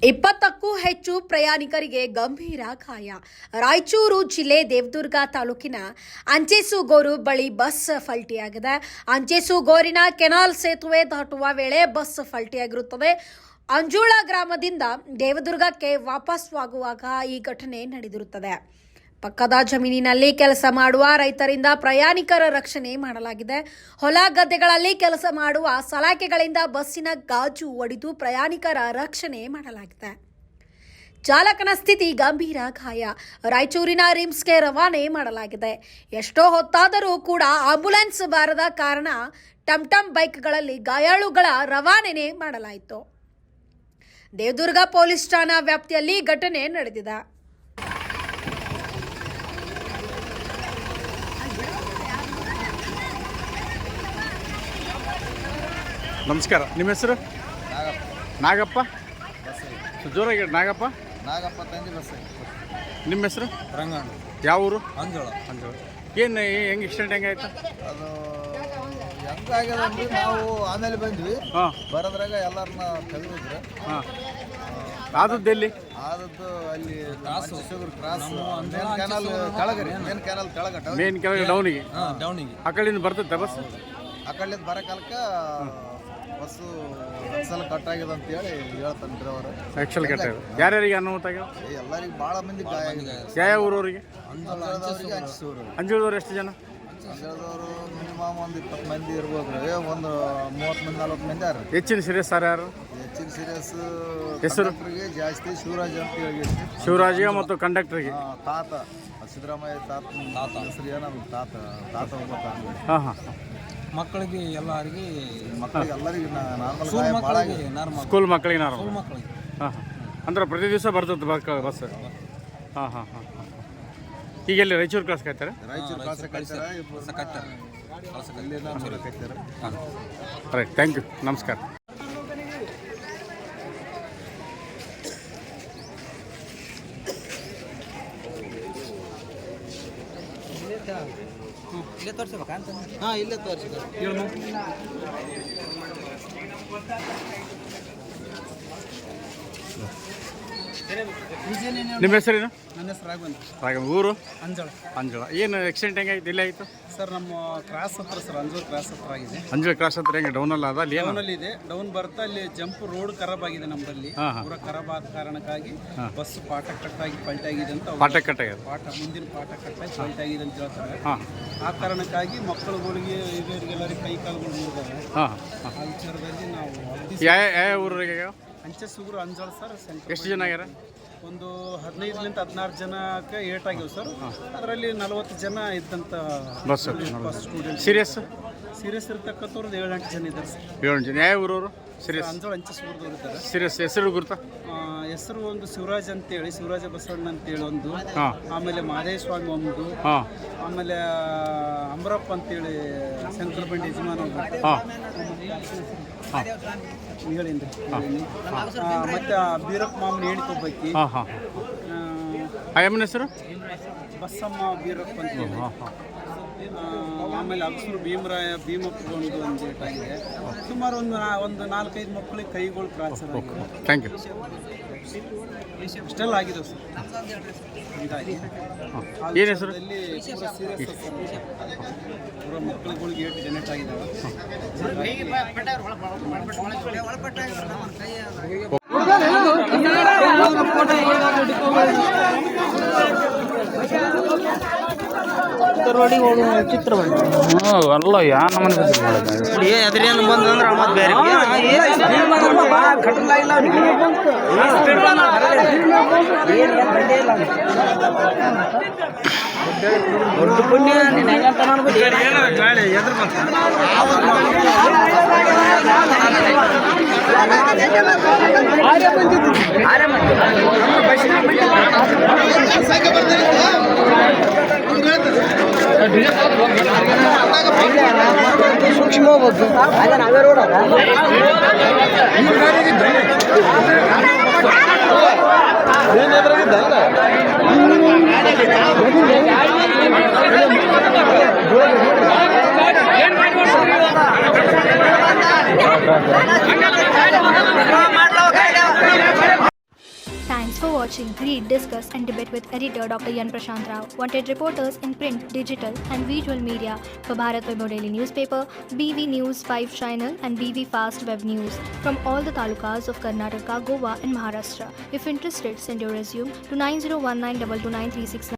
20ಕ್ಕೂ ಹೆಚ್ಚು ಪ್ರಯಾಣಿಕರಿಗೆ ಗಂಭೀರ ಗಾಯ. ರಾಯಚೂರು ಜಿಲ್ಲೆ ದೇವದುರ್ಗ ತಾಲೂಕಿನ ಅಂಚೆಸೂಗೂರು ಬಳಿ ಬಸ್ ಪಲ್ಟಿಯಾಗಿದೆ. ಅಂಚೆಸೂಗೂರಿನ ಕೆನಾಲ್ ಸೇತುವೆ ದಾಟುವ ವೇಳೆ ಬಸ್ ಪಲ್ಟಿಯಾಗಿರುತ್ತದೆ. ಅಂಜೋಳ ಗ್ರಾಮದಿಂದ ದೇವದುರ್ಗಕ್ಕೆ ವಾಪಸ್ಸಾಗುವಾಗ ಈ ಘಟನೆ ನಡೆದಿರುತ್ತದೆ. ಪಕ್ಕದ ಜಮೀನಿನಲ್ಲಿ ಕೆಲಸ ಮಾಡುವ ರೈತರಿಂದ ಪ್ರಯಾಣಿಕರ ರಕ್ಷಣೆ ಮಾಡಲಾಗಿದೆ. ಹೊಲ ಗದ್ದೆಗಳಲ್ಲಿ ಕೆಲಸ ಮಾಡುವ ಸಲಾಕೆಗಳಿಂದ ಬಸ್ಸಿನ ಗಾಜು ಒಡೆದು ಪ್ರಯಾಣಿಕರ ರಕ್ಷಣೆ ಮಾಡಲಾಗಿದೆ. ಚಾಲಕನ ಸ್ಥಿತಿ ಗಂಭೀರ ಗಾಯ. ರಾಯಚೂರಿನ ರಿಮ್ಸ್ಗೆ ರವಾನೆ ಮಾಡಲಾಗಿದೆ. ಎಷ್ಟೋ ಹೊತ್ತಾದರೂ ಕೂಡ ಆಂಬ್ಯುಲೆನ್ಸ್ ಬಾರದ ಕಾರಣ ಟಮ್ ಬೈಕ್ಗಳಲ್ಲಿ ಗಾಯಾಳುಗಳ ರವಾನೆ ಮಾಡಲಾಯಿತು. ದೇವದುರ್ಗ ಪೊಲೀಸ್ ಠಾಣಾ ವ್ಯಾಪ್ತಿಯಲ್ಲಿ ಘಟನೆ ನಡೆದಿದೆ. ನಮಸ್ಕಾರ. ನಿಮ್ಮ ಹೆಸರು? ನಾಗಪ್ಪ. ಜೋರಾಗಿ ನಾಗಪ್ಪ. ತಂದಿ ಬಸ್. ನಿಮ್ಮ ಹೆಸರು? ರಂಗಣ್ಣ. ಯಾವ ಊರು? ಅಂಜೋಳ. ಏನು ಹೆಂಗೆ ಆಕ್ಸಿಡೆಂಟ್ ಹೆಂಗಾಯ್ತು? ಅದು ಹೆಂಗಾಗ್ಯದ ಅಂದ್ರೆ ನಾವು ಆಮೇಲೆ ಬಂದ್ವಿ. ಬರೋದ್ರಾಗ ಎಲ್ಲರನ್ನ ತೆಗೆದಿದ್ರು. ಆದದ್ದು ಎಲ್ಲಿ? ಆದದ್ದು ಅಲ್ಲಿ ಕ್ರಾಸ್ ಮೇನ್ ಕ್ಯಾನಲ್ ಕೆಳಗರಿ. ಮೇನ್ ಕ್ಯಾನಲ್ ಕೆಳಗ ಮೇನ್ ಕೆಳಗೆ ಡೌನಿಗೆ. ಆ ಕಡೆಯಿಂದ ಬರ್ತೈತೆ ಬಸ್. ಆ ಕಡೆಯಿಂದ ಬರೋ ಕಾಲಕ್ಕೆ ಬಸ್ಸು ಎಕ್ಸಲ್ ಕಟ್ ಆಗಿದೆ ಅಂತ ಹೇಳಿ ಹೇಳ್ತಾನೆ ಡ್ರೈವರ್. ಎಕ್ಸಲ್ ಕಟ್ ಆಗಿದೆ. ಯಾರ್ಯಾರಿಗೆ ಅನಾಹುತ ಆಗ್ಯಾವ? ಎಲ್ಲರಿಗೆ ಭಾಳ ಮಂದಿ ಗಾಯ ಆಗಿದೆ. ಯಾವ ಊರವರಿಗೆ? ಅಂಜೂರು. ಅಂಜೂಳದವ್ರು ಎಷ್ಟು ಜನ? ಅಂಜೂಳದವರು ಮಿನಿಮಮ್ ಒಂದು 20 ಮಂದಿ ಇರ್ಬೋದು. ಒಂದು 30 ಮಂದಿ 40 ಮಂದಿ ಯಾರು. ಹೆಚ್ಚಿನ ಸೀರಿಯಸ್ ಯಾರು? ಹೆಚ್ಚಿನ ಸೀರಿಯಸ್ ಹೆಸರು ಜಾಸ್ತಿ ಶಿವರಾಜ್ ಅಂತ ಹೇಳಿ. ಶಿವರಾಜ್ಗೆ ಮತ್ತು ಕಂಡಕ್ಟರ್ಗೆ ತಾತ ಸಿದ್ದರಾಮಯ್ಯ ತಾತ ಹೆಸರು ಏನಲ್ಲ ತಾತ ಒಬ್ಬ ತಾತ. ಹಾಂ ಮಕ್ಕಳಿಗೆ ಎಲ್ಲರಿಗೆ ಎಲ್ಲರಿಗೆ ನಾರ್ಮಲ್ ಸ್ಕೂಲ್ ಮಕ್ಕಳಿಗೆ ನಾರ್ಮಲ್. ಹಾಂ ಅಂದ್ರೆ ಪ್ರತಿ ದಿವಸ ಬರ್ತದೆ ಬಸ್. ಹಾಂ ಈಗ ಎಲ್ಲಿ ರಾಯಚೂರು ಕ್ಲಾಸ್ ಕಾಯ್ತಾರೆ? ರಾಯಚೂರು ಕ್ಲಾಸ್ ಕಟ್ಟಾರ. ರೈಟ್, ಥ್ಯಾಂಕ್ ಯು, ನಮಸ್ಕಾರ. ಇಲ್ಲೇ ತೋರಿಸ್ಬೇಕಾ ಅಂತ? ಇಲ್ಲೇ ತೋರಿಸಿದ. ನಿಮ್ಮ ಹೆಸರೇನು? ನನ್ನ ಹೆಸರು ರಾಘವೇಂದ್ರ. ಊರು? ಅಂಜೋಳ. ಏನು ಆಕ್ಸಿಡೆಂಟ್ ಹೆಂಗಾಯ್ತು? ಎಲ್ಲಿ ಆಯಿತು ಸರ್? ನಮ್ಮ ಕ್ರಾಸ್ ಹತ್ರ ಸರ್, ಅಂಜೋಳ ಕ್ರಾಸ್ ಹತ್ರ ಆಗಿದೆ. ಅಂಜೋಳ ಕ್ರಾಸ್ ಹತ್ರ ಹೆಂಗೆ ಡೌನಲ್ಲಿ ಅದ? ಅಲ್ಲಿ ಡೌನಲ್ಲಿ ಇದೆ. ಡೌನ್ ಬರ್ತಾ ಅಲ್ಲಿ ಜಂಪ್ ರೋಡ್ ಖರಾಬ್ ಆಗಿದೆ ನಮ್ಮಲ್ಲಿ. ಪೂರ ಖರಾಬ್ ಆದ ಕಾರಣಕ್ಕಾಗಿ ಬಸ್ ಪಾಠ ಕಟ್ಟಾಗಿ ಪಲ್ಟಾಗಿದೆ ಅಂತ. ಪಾಠ ಕಟ್ಟಾಗಿದೆ. ಮುಂದಿನ ಪಾಠ ಕಟ್ಟಾಗಿ ಪಲ್ಟಾಗಿದೆ ಅಂತ ಹೇಳ್ತಾರೆ. ಆ ಕಾರಣಕ್ಕಾಗಿ ಮಕ್ಕಳುಗಳಿಗೆ ಇವರಿಗೆಲ್ಲರಿಗೆ ಕೈ ಕಾಲುಗಳು ಮುರಿದಾವೆ. ಆ ವಿಚಾರದಲ್ಲಿ ನಾವು ಯಾವ ಊರಿಗೆ? ಅಂಚೆಸೂಗೂರು ಅಂಜೋಳ ಸರ್. ಎಷ್ಟು ಜನ ಆಗ್ಯಾರ? ಒಂದು 15ರಿಂದ 16 ಜನಕ್ಕೆ ಏಟಾಗಿವೆ ಸರ್. ಅದರಲ್ಲಿ 40 ಜನ ಇದ್ದಂಥ ಬಸ್ ಸ್ಟೂಡೆಂಟ್. ಸೀರಿಯಸ್ ಇರ್ತಕ್ಕಂಥವ್ರು 7-8 ಜನ ಇದ್ದಾರೆ ಸರ್. 7 ಜನ. ಯಾವ ಊರವರು? ಸೀರಿಯಸ್ ಅಂಜೋಳ ಅಂಚೆಸೂಗೂರದವ್ರು ಇದ್ದಾರೆ. ಸೀರಿಯಸ್ ಹೆಸರು ಗುರುತಾ? ಹೆಸರು ಒಂದು ಶಿವರಾಜ್ ಅಂತೇಳಿ, ಶಿವರಾಜ ಬಸವಣ್ಣ ಅಂತೇಳಿ ಒಂದು. ಆಮೇಲೆ ಮಹದೇವ ಸ್ವಾಮಿ ಒಂದು. ಆಮೇಲೆ ಅಮರಪ್ಪ ಅಂತೇಳಿ ಶಂಕರ ಬಂಡಿ ಯಜಮಾನ ಹೇಳಿಂದ. ಮತ್ತೆ ಬೀರಪ್ಪ ಮಾಮನ ಹೇಳಿಕೊಬ್ಬಕ್ಕಿ. ಹೆಸರು ಬಸಮ್ಮ ಬೀರಪ್ಪ ಅಂತೇಳಿ. ಆಮೇಲೆ ಅಗಸೂರು ಭೀಮಪ್ಪ ಒಂದು ಏಟಾಗಿದೆ. ಸುಮಾರು ಒಂದು 4-5 ಮಕ್ಕಳಿಗೆ ಕೈಗಳು ಫ್ರಾಕ್ಚರ್ ಆಗಿದೆ. Thank you. ಇಷ್ಟೆಲ್ಲ ಆಗಿದೆ ಸರ್. ಹೀಗಾಗಿ ಏನು ಹೆಸರು? ಪೂರ ಸೀರಿಯಸ್ ಪೂರ ಮಕ್ಕಳುಗಳಿಗೆ 8 ಜನರೇಟ್ ಆಗಿದ್ದಾವೆ. ಅಲ್ಲ ಯಾ ನಮ್ಮನೆ ಅದ್ರೇನು ಬಂದಂದ್ರೆ ಮತ್ತೆ ಬೇರೆ ದೊಡ್ಡ ಪುಣ್ಯ ಎದ್ರ ಬಂತ. ಸೂಕ್ಷ್ಮ ಹೋಗ್ಬೋದು. ನಾವೇ road for watching. Read, discuss, and debate with editor Dr. Yan Prashant Rao. Wanted reporters in print, digital, and visual media for Bharat Vaibhav Daily Newspaper, BV News 5 Channel, and BV Fast Web News from all the talukas of Karnataka, Goa, and Maharashtra. If interested, send your resume to 9019229369.